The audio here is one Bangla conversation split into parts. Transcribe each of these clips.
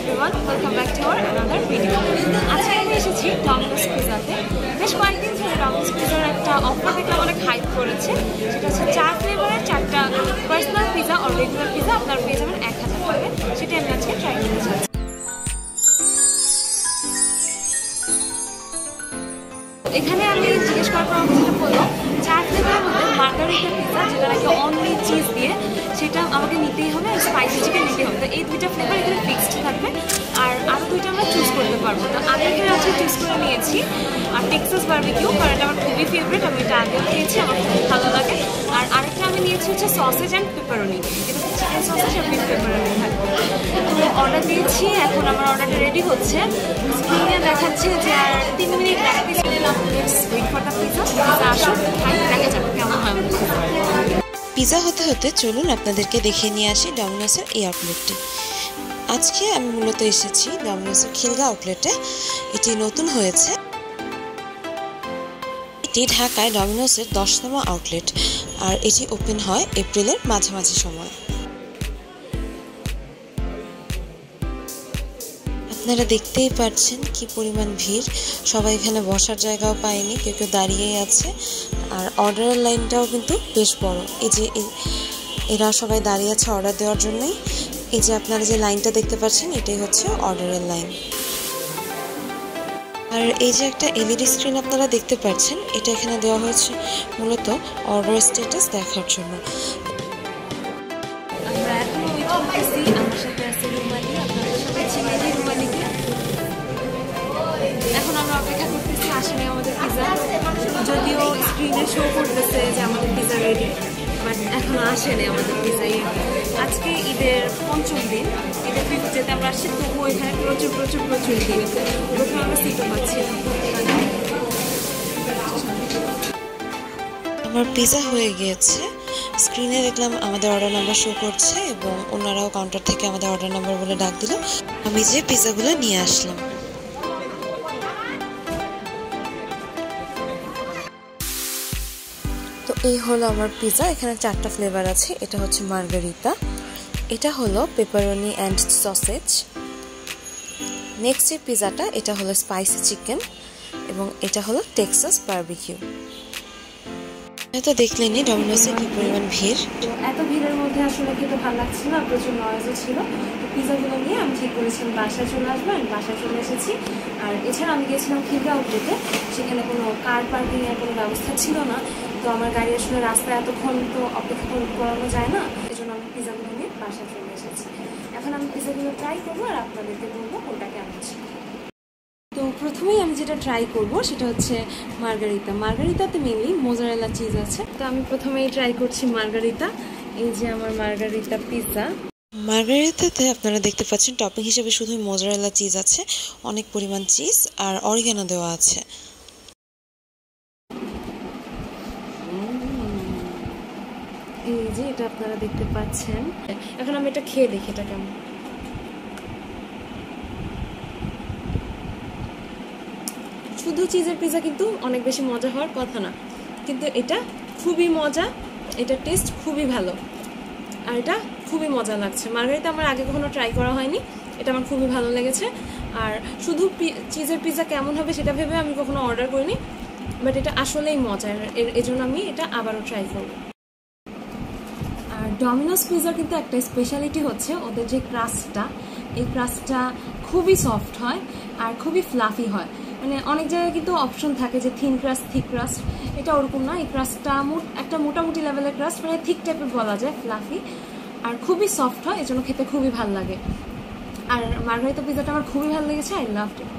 everyone, welcome back to our another video. আজকে আমি এসেছি ডমিনোস পিজাতে। বেশ কয়েকদিন ধরে ডমিনোস পিজার একটা অফার দেখলাম, অনেক হাইপ করেছে। সেটা হচ্ছে 4 ফ্লেভারের 4টা পার্সোনাল পিজা আর রেগুলার পিজা আপনারা পেয়ে যাবেন 1000 টাকায়। সেটা আমি আজকে ট্রাই করতে চাচ্ছি। এখানে আমি জিজ্ঞেস করার পর যেটা বললো 4 ফ্লেভারের মধ্যে মার্গারিটা পিজা, যেটা নাকি অনলি চিজ দিয়ে, সেটা আমাকে নিতেই হবে, আর স্পাইসি চিকেন নিতেই হবে। তো এই দুইটা ফ্লেভার এখানে ফিক্সড থাকবে, আর আরও দুইটা আমরা চুজ করতে পারবো। তো আমি এখানে আজকে চুজ করে নিয়েছি আর টেক্সাস বারবিকিউ, কারণ এটা আমার খুবই ফেভারিট। আমি এটা আগেও খেয়েছি, আমার খুব ভালো লাগে। আর আরেকটা আমি নিয়েছি হচ্ছে সসেজ অ্যান্ড পেপারনি। এটা হচ্ছে চিকেন সসেজ আর বিফ পেপারনি থাকবে। তো অর্ডার দিয়েছি, এখন আমার অর্ডারটা রেডি হচ্ছে। স্ক্রিনে দেখাচ্ছে যে আর 3 মিনিট লাগবে। পিজা হতে হতে চলুন আপনাদেরকে দেখিয়ে নিয়ে আসি ডমিনোসের এই আউটলেটটি। আজকে আমি মূলত এসেছি ডমিনোসের খিলগা আউটলেটে। এটি নতুন হয়েছে। এটি ঢাকায় ডমিনোসের 10তম আউটলেট, আর এটি ওপেন হয় এপ্রিলের মাঝামাঝি সময়। আপনারা দেখতেই পাচ্ছেন কি পরিমাণ ভিড়। সবাই এখানে বসার জায়গাও পায়নি, কেউ কেউ দাঁড়িয়েই আছে। আর অর্ডারের লাইনটাও কিন্তু বেশ বড়। এই যে এরা সবাই দাঁড়িয়ে আছে অর্ডার দেওয়ার জন্যই। এই যে আপনারা যে লাইনটা দেখতে পাচ্ছেন, এটাই হচ্ছে অর্ডারের লাইন। আর এই যে একটা এলইডি স্ক্রিন আপনারা দেখতে পাচ্ছেন, এটা এখানে দেওয়া হয়েছে মূলত অর্ডার স্ট্যাটাস দেখার জন্য। এখন আমরা অপেক্ষা করতেছি, আসলে আমাদের পিজা। যদিও স্ক্রিনে শো করতেছে যে আমাদের পিজা রেডি, বাট এখন আসেনি আমাদের পিজা। আজকে ঈদের 5ম দিন, ঈদের 5th যেতে আমরা আসছি, তবুও এখানে প্রচুর প্রচুর প্রচুর ভিড়। ওখানে আমরা সিটও পাচ্ছি না। আমার পিজা হয়ে গিয়েছে। স্ক্রিনে দেখলাম আমাদের অর্ডার নাম্বার শো করছে, এবং ওনারাও কাউন্টার থেকে আমাদের অর্ডার নাম্বার বলে ডাক দিল। আমি যে পিজাগুলো নিয়ে আসলাম। তো এই হলো আমার পিজা। এখানে 4টা ফ্লেভার আছে। এটা হচ্ছে মার্গারিতা, এটা হলো পেপারনি অ্যান্ড সসেজ। নেক্সট যে পিজাটা, এটা হলো স্পাইসি চিকেন, এবং এটা হলো টেক্সাস বারবিকিউ। তো দেখলেনি ডমিনোসে কি পরিমাণ ভিড়। এত ভিড়ের মধ্যে আসলে খেতে ভালো লাগছিল, প্রচুর নয়েজও ছিল। তো পিজাগুলো নিয়ে আমি ঠিক করেছিলাম বাসায় চলে আসবো। আমি বাসায় চলে এসেছি। আর এছাড়া আমি গিয়েছিলাম খিলগা আউটলেটে, সেখানে কোনো কার পার্কিংয়ের কোনো ব্যবস্থা ছিল না। তো আমার গাড়ি আসলে রাস্তায় এতক্ষণ তো অপেক্ষা করানো যায় না, এই জন্য আমি পিজাগুলো নিয়ে বাসায় চলে এসেছি। এখন আমি পিজাগুলো ট্রাই করবো আর আপনাদেরকে বলবো কোনটা কেমন ছিল। তো প্রথমেই আমি যেটা ট্রাই করব সেটা হচ্ছে মার্গারিতা। মার্গারিতাতে মেনলি মোজারেলা চিজ আছে। তো আমি প্রথমেই ট্রাই করছি মার্গারিতা। এই যে আমার মার্গারিতা পিজা। মার্গারিতাতে আপনারা দেখতে পাচ্ছেন টপিং হিসেবে শুধু মোজারেলা চিজ আছে, অনেক পরিমাণ চিজ আর অরিগানো দেওয়া আছে। এই যে এটা আপনারা দেখতে পাচ্ছেন। এখন আমি এটা খেয়ে দেখি এটা কেমন। শুধু চিজের পিজা কিন্তু অনেক বেশি মজা হওয়ার কথা না, কিন্তু এটা খুবই মজা। এটা টেস্ট খুবই ভালো, আর এটা খুবই মজা লাগছে। মার্গারিতা আমার আগে কখনো ট্রাই করা হয়নি, এটা আমার খুবই ভালো লেগেছে। আর শুধু চিজের পিজা কেমন হবে সেটা ভেবে আমি কখনো অর্ডার করিনি, বাট এটা আসলেই মজা। এর জন্য আমি এটা আবারও ট্রাই করব। আর ডমিনোস পিজার কিন্তু একটা স্পেশালিটি হচ্ছে ওদের যে ক্রাস্টটা, এই ক্রাস্টটা খুবই সফট হয় আর খুবই ফ্লাফি হয়। মানে অনেক জায়গায় কিন্তু অপশন থাকে যে থিন ক্রাস্ট, থিক ক্রাস্ট। এটা ওরকম না, এই ক্রাস্টটা একটা মোটামুটি লেভেলের ক্রাস্ট, মানে থিক টাইপের বলা যায়, ফ্লাফি আর খুবই সফট হয়, এজন্য খেতে খুবই ভালো লাগে। আর মার্গারিতা পিজাটা আমার খুবই ভালো লেগেছে, আই লাভড ইট।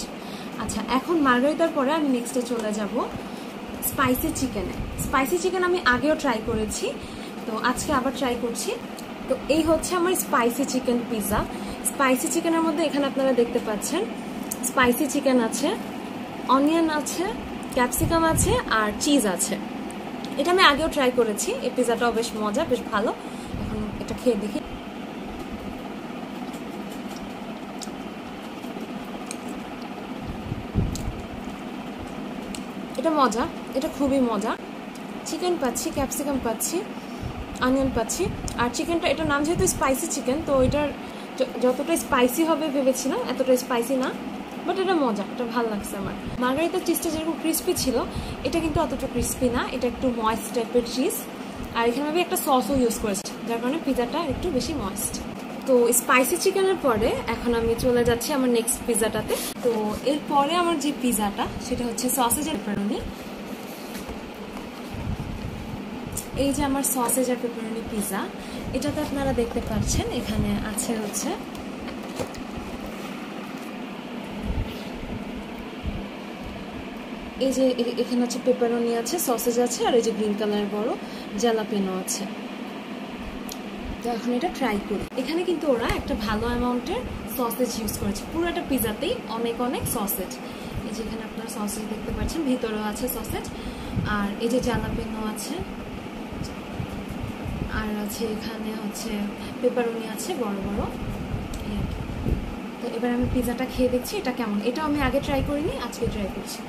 আচ্ছা, এখন মার্গারিতার পরে আমি নেক্সটে চলে যাব স্পাইসি চিকেনে। স্পাইসি চিকেন আমি আগেও ট্রাই করেছি, তো আজকে আবার ট্রাই করছি। তো এই হচ্ছে আমার স্পাইসি চিকেন পিজা। স্পাইসি চিকেনের মধ্যে এখানে আপনারা দেখতে পাচ্ছেন স্পাইসি চিকেন আছে, অনিয়ন আছে, ক্যাপসিকাম আছে, আর চিজ আছে। এটা আমি আগেও ট্রাই করেছি। এই পিজাটাও বেশ মজা, বেশ ভালো। এখন এটা খেয়ে দেখি। এটা মজা, এটা খুবই মজা। চিকেন পাচ্ছি, ক্যাপসিকাম পাচ্ছি, অনিয়ন পাচ্ছি। আর চিকেনটা, এটার নাম যেহেতু স্পাইসি চিকেন, তো এটার যতটা স্পাইসি হবে ভেবেছিলাম এতটা স্পাইসি না, বাট এটা মজা, এটা ভালো লাগছে আমার। মার্গারিতার চিজটা যেরকম ক্রিস্পি ছিল এটা কিন্তু অতটা ক্রিস্পি না, এটা একটু ময়েস্ট টাইপের চিজ। আর এখানে আমি একটা সসও ইউজ করেছি যার কারণে পিজাটা একটু বেশি ময়েস্ট। তো স্পাইসি চিকেনের পরে এখন আমি চলে যাচ্ছি আমার নেক্সট পিজাটাতে। তো এরপরে আমার যে পিজাটা সেটা হচ্ছে সসেজ আর পেপারনি। এই যে আমার সসেজ আর পেপারনি পিজা, এটাতে আপনারা দেখতে পাচ্ছেন এখানে আছে হচ্ছে এই যে এখানে আছে পেপারনি আছে, সসেজ আছে, আর এই যে গ্রিন কালারের বড় জ্যালাপেনো আছে। তো এখন এটা ট্রাই করি। এখানে কিন্তু ওরা একটা ভালো অ্যামাউন্টের সসেজ ইউজ করেছে, পুরোটা পিজাতেই অনেক অনেক সসেজ। এই যে এখানে আপনারা সসেজ দেখতে পাচ্ছেন, ভিতরেও আছে সসেজ, আর এই যে জ্যালাপেনো আছে, আর আছে এখানে হচ্ছে পেপারনি আছে বড় বড়। তো এবার আমি পিজাটা খেয়ে দেখছি এটা কেমন। এটাও আমি আগে ট্রাই করিনি, আজকে ট্রাই করছি।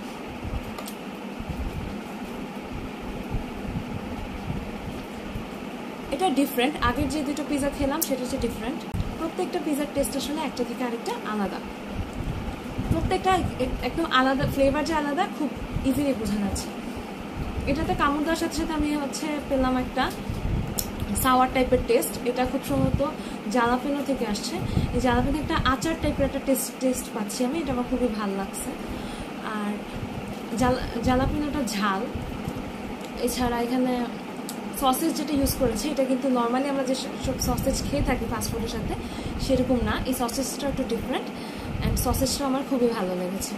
এটা ডিফারেন্ট, আগের যে দুটো পিজা খেলাম সেটা হচ্ছে ডিফারেন্ট। প্রত্যেকটা পিজার টেস্ট আসলে একটা থেকে আরেকটা আলাদা, প্রত্যেকটা একদম আলাদা, ফ্লেভার যে আলাদা খুব ইজিলি বোঝা যাচ্ছে। এটাতে কামড় দেওয়ার সাথে সাথে আমি হচ্ছে পেলাম একটা সাওয়ার টাইপের টেস্ট, এটা খুব সম্ভবত জ্যালাপেনো থেকে আসছে। এই জ্যালাপেনো একটা আচার টাইপের একটা টেস্ট পাচ্ছি আমি, এটা আমার খুবই ভালো লাগছে। আর জ্যালাপেনোটা ঝাল, এছাড়া এখানে সসেজ যেটা ইউজ করেছে এটা কিন্তু নর্মালি আমরা যে সব সসেজ খেয়ে থাকি ফাস্টফুডের সাথে সেরকম না, এই সসেজটা একটু ডিফারেন্ট, অ্যান্ড সসেজটা আমার খুবই ভালো লেগেছে।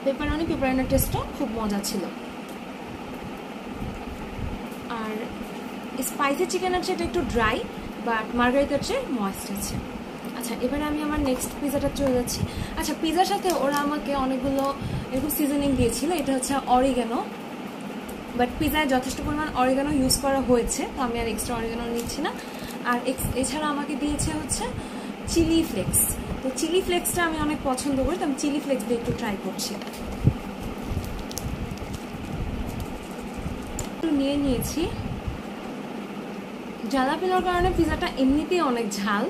পেপারনির টেস্টটা খুব মজা ছিল। আর স্পাইসি চিকেনের চেয়ে এটা একটু ড্রাই, বাট মার্গারিতার চেয়ে ময়েস্ট আছে। আচ্ছা, এবারে আমি আমার নেক্সট পিজাটা চলে যাচ্ছি। আচ্ছা, পিজার সাথে ওরা আমাকে অনেকগুলো এরকম সিজনিং দিয়েছিল, এটা হচ্ছে অরিগানো, বাট পিজায় যথেষ্ট পরিমাণ অরিগানো ইউজ করা হয়েছে, তো আমি আর এক্সট্রা অরিগানো নিচ্ছি না। আর এছাড়া আমাকে দিয়েছে হচ্ছে চিলি ফ্লেক্স, তো চিলি ফ্লেক্সটা আমি অনেক পছন্দ করি, তো আমি চিলি ফ্লেক্স দিয়ে একটু ট্রাই করছি। একটু নিয়ে নিয়েছি। জ্যালাপেনোর কারণে পিজাটা এমনিতেই অনেক ঝাল,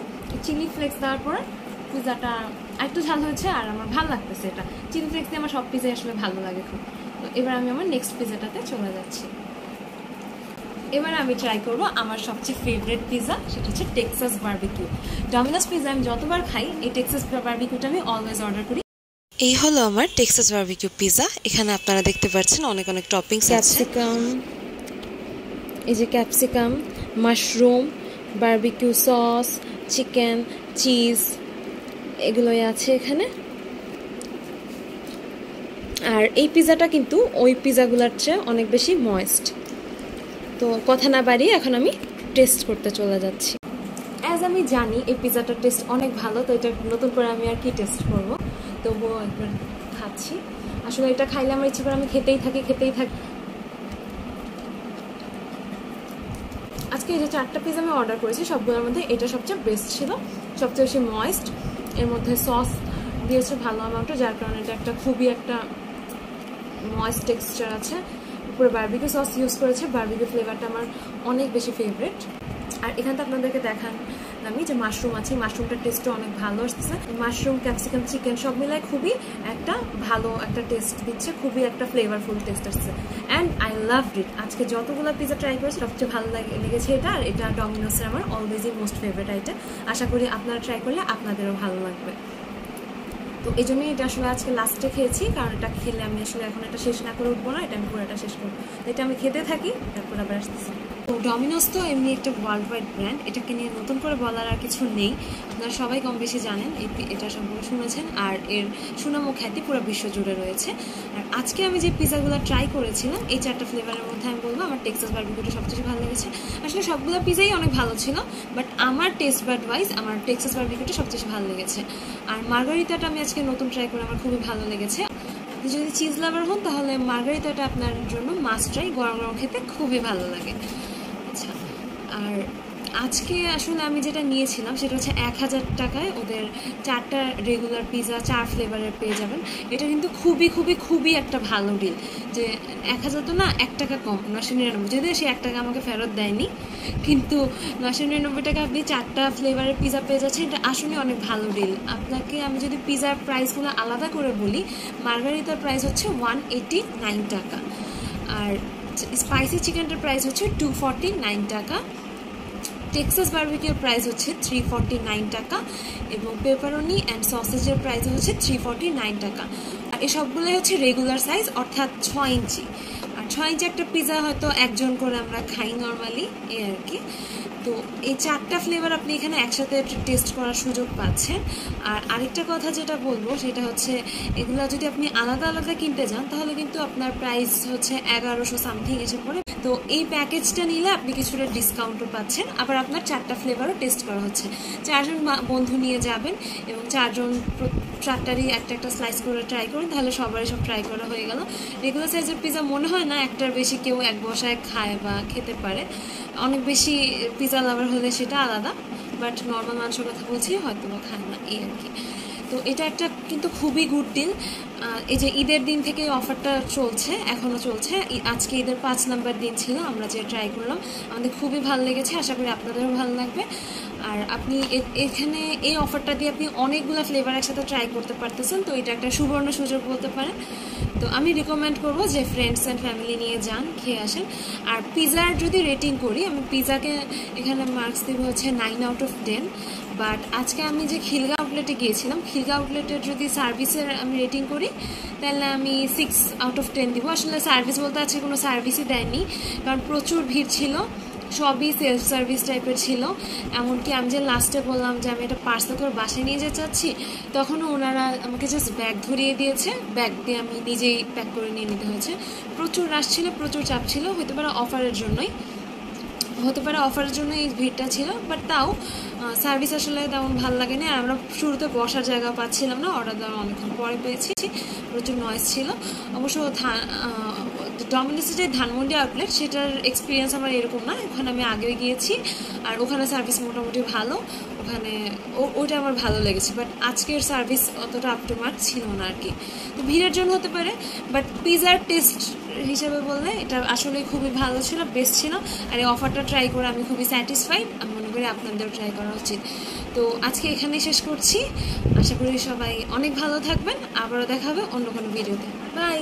চিলি ফ্লেক্স দেওয়ার পরে পিজাটা একটু ঝাল হয়েছে, আর আমার ভালো লাগতেছে। এটা চিলি ফ্লেক্স দিয়ে আমার সব পিজাই আসলে ভালো লাগে খুব। তো এবার আমি আমার নেক্সট পিজাটাতে চলে যাচ্ছি। এবার আমি ট্রাই করব আমার সবচেয়ে ফেভারিট পিজা, সেটা হচ্ছে টেক্সাস বারবিকিউ। ডমিনোস পিজা আমি যতবার খাই এই টেক্সাস বারবিকিউটা আমি অলওয়েজ অর্ডার করি। এই হলো আমার টেক্সাস বারবিকিউ পিজা। এখানে আপনারা দেখতে পাচ্ছেন অনেক অনেক টপিংস আছে, ক্যাপসিকাম, এই যে capsicum, mushroom, barbecue sauce, chicken, cheese, এগুলোই আছে এখানে। আর এই পিজাটা কিন্তু ওই পিজাগুলোর চেয়ে অনেক বেশি ময়েস্ট। তো কথা না বাড়িয়ে এখন আমি টেস্ট করতে চলে যাচ্ছি। অ্যাজ আমি জানি এই পিজাটার টেস্ট অনেক ভালো, তো এটা নতুন করে আমি আর কি টেস্ট করব, তবুও একবার খাচ্ছি। আসলে এটা খাইলে আমার ইচ্ছে করে আমি খেতেই থাকি। আজকে এই যে 4টা পিজা আমি অর্ডার করেছি, সবগুলোর মধ্যে এটা সবচেয়ে বেস্ট ছিল, সবচেয়ে বেশি ময়েস্ট। এর মধ্যে সস দিয়েছে ভালো অ্যামাউন্টে, যার কারণে এটা একটা খুবই একটা ময়েস্ট টেক্সচার আছে। উপরে বারবিকিউ সস ইউজ করেছে, বারবিকিউ ফ্লেভারটা আমার অনেক বেশি ফেভারিট। আর এখানে তো আপনাদেরকে দেখান আমি যে মাশরুম আছে, মাশরুমটার টেস্টও অনেক ভালো আসছে। মাশরুম, ক্যাপসিকাম, চিকেন সব মিলাই খুবই একটা ভালো একটা টেস্ট দিচ্ছে, খুবই একটা ফ্লেভারফুল টেস্ট আসছে, অ্যান্ড আই লাভ ইট। আজকে যতগুলো পিজা ট্রাই করেছি সবচেয়ে ভালো লেগেছে এটা, আর এটা ডমিনোসের আমার অলওয়েজই মোস্ট ফেভারিট আইটেম। আশা করি আপনারা ট্রাই করলে আপনাদেরও ভালো লাগবে। তো এই জন্যই এটা আসলে আজকে লাস্টে খেয়েছি, কারণ এটা খেলে আমি আসলে এখন এটা শেষ না করে উঠবো না, এটা আমি পুরোটা শেষ করবো। তো এটা আমি খেতে থাকি, তারপর আবার আসতেছি। তো ডমিনোস তো এমনি একটা ওয়ার্ল্ড ওয়াইড ব্র্যান্ড, এটাকে নিয়ে নতুন করে বলার আর কিছু নেই, আপনারা সবাই কম বেশি জানেন, এটা সম্পর্কে শুনেছেন, আর এর সুনাম ও খ্যাতি পুরো বিশ্ব জুড়ে রয়েছে। আর আজকে আমি যে পিজাগুলো ট্রাই করেছিলাম এই 4টা ফ্লেভারের মধ্যে আমি বলবো আমার টেক্সাস বারবিকিউটা সবচেয়ে ভালো লেগেছে। আসলে সবগুলো পিজাই অনেক ভালো ছিল, বাট আমার টেস্ট বাড ওয়াইজ আমার টেক্সাস বারবিকিউটা সবচেয়ে ভালো লেগেছে। আর মার্গারিতাটা আমি আজকে নতুন ট্রাই করে আমার খুবই ভালো লেগেছে। আপনি যদি চিজ লাভার হন তাহলে মার্গারিতাটা আপনার জন্য মাস্ট ট্রাই, গরম গরম খেতে খুবই ভালো লাগে। আচ্ছা, আর আজকে আসলে আমি যেটা নিয়েছিলাম সেটা হচ্ছে 1000 টাকায় ওদের 4টা রেগুলার পিৎজা 4 ফ্লেভারের পেয়ে যাবেন। এটা কিন্তু খুবই খুবই খুবই একটা ভালো ডিল, যে 1000 তো না, 1 টাকা কম, 999, যদিও সে 1 টাকা আমাকে ফেরত দেয়নি, কিন্তু 999 টাকা আপনি 4টা ফ্লেভারের পিৎজা পেয়ে যাচ্ছেন। এটা আসলে অনেক ভালো ডিল। আপনাকে আমি যদি পিৎজার প্রাইসগুলো আলাদা করে বলি, মার্গারিতার প্রাইস হচ্ছে 189 টাকা, আর স্পাইসি চিকেনটার প্রাইস হচ্ছে 249 টাকা, টেক্সাস বারবিকিউর প্রাইস হচ্ছে 349 টাকা, এবং পেপারনি অ্যান্ড সসেজের প্রাইস হচ্ছে 349 টাকা। আর এসবগুলোই হচ্ছে রেগুলার সাইজ, অর্থাৎ 6 ইঞ্চি। আর 6 ইঞ্চি একটা পিৎজা হয়তো একজন করে আমরা খাই নর্মালি, এই আর কি। তো এই 4টা ফ্লেভার আপনি এখানে একসাথে টেস্ট করার সুযোগ পাচ্ছেন। আর আরেকটা কথা যেটা বলবো সেটা হচ্ছে, এগুলো যদি আপনি আলাদা আলাদা কিনতে যান তাহলে কিন্তু আপনার প্রাইস হচ্ছে 1100 সামথিং এসে পড়ে। তো এই প্যাকেজটা নিলে আপনি কিছুটা ডিসকাউন্টও পাচ্ছেন, আবার আপনার 4টা ফ্লেভারও টেস্ট করা হচ্ছে। 4জন বন্ধু নিয়ে যাবেন এবং 4টারই একটা একটা স্লাইস করে ট্রাই করুন, তাহলে সবারই সব ট্রাই করা হয়ে গেল। রেগুলার সাইজের পিৎজা মনে হয় না একটার বেশি কেউ এক বসায় খায় বা খেতে পারে, অনেক বেশি পিৎজা লাভার হলে সেটা আলাদা, বাট নর্মাল মানুষের কথা বলছি হয়তো বা খায় না, এই আর কি। তো এটা একটা কিন্তু খুবই গুড ডিল। এই যে ঈদের দিন থেকে অফারটা চলছে, এখনও চলছে। আজকে ঈদের 5 নাম্বার দিন ছিল, আমরা যে ট্রাই করলাম, আমাদের খুবই ভালো লেগেছে, আশা করি আপনাদেরও ভালো লাগবে। আর আপনি এখানে এই অফারটা দিয়ে আপনি অনেকগুলো ফ্লেভার একসাথে ট্রাই করতে পারতেছেন, তো এটা একটা সুবর্ণ সুযোগ বলতে পারেন। তো আমি রিকমেন্ড করবো যে ফ্রেন্ডস অ্যান্ড ফ্যামিলি নিয়ে যান, খেয়ে আসেন। আর পিৎজার যদি রেটিং করি, আমি পিৎজাকে এখানে মার্কস দেবো হচ্ছে 9 আউট অফ 10। বাট আজকে আমি যে খিলগা আউটলেটে গিয়েছিলাম, খিলগা আউটলেটের যদি সার্ভিসের আমি রেটিং করি তাহলে আমি 6 আউট অফ 10 দিব। আসলে সার্ভিস বলতে আজকে কোনো সার্ভিসই দেয়নি, কারণ প্রচুর ভিড় ছিল, সবই সেলফ সার্ভিস টাইপের ছিল। এমনকি আমি যে লাস্টে বললাম যে আমি এটা পার্সেল করে বাসায় নিয়ে যেতে চাচ্ছি, তখনও ওনারা আমাকে জাস্ট ব্যাগ ধরিয়ে দিয়েছে, ব্যাগ দিয়ে আমি নিজেই প্যাক করে নিয়ে নিতে হয়েছে। প্রচুর রাশ ছিল, প্রচুর চাপ ছিল, হতে পারে অফারের জন্যই এই ভিড়টা ছিল, বাট তাও সার্ভিস আসলে তেমন ভালো লাগেনি। আর আমরা শুরুতে বসার জায়গা পাচ্ছিলাম না, অর্ডার দেওয়ার অনেকক্ষণ পরে পেয়েছি, প্রচুর নয়েজ ছিল। অবশ্য ডমিনোসের যে ধানমন্ডি আউটলেট, সেটার এক্সপিরিয়েন্স আমার এরকম না, ওখানে আমি আগেও গিয়েছি, আর ওখানে সার্ভিস মোটামুটি ভালো, ওখানে ওইটা আমার ভালো লেগেছে। বাট আজকের সার্ভিস অতটা আপ টু মার্ক ছিল না আর কি। তো ভিড়ের জন্য হতে পারে, বাট পিৎজার টেস্ট হিসেবে বললে এটা আসলে খুবই ভালো ছিল, বেস্ট ছিল। আর এই অফারটা ট্রাই করে আমি খুবই স্যাটিসফাইড, আমি মনে করি আপনাদেরও ট্রাই করা উচিত। তো আজকে এখানেই শেষ করছি, আশা করি সবাই অনেক ভালো থাকবেন, আবারও দেখা হবে অন্য কোনো ভিডিওতে। বাই।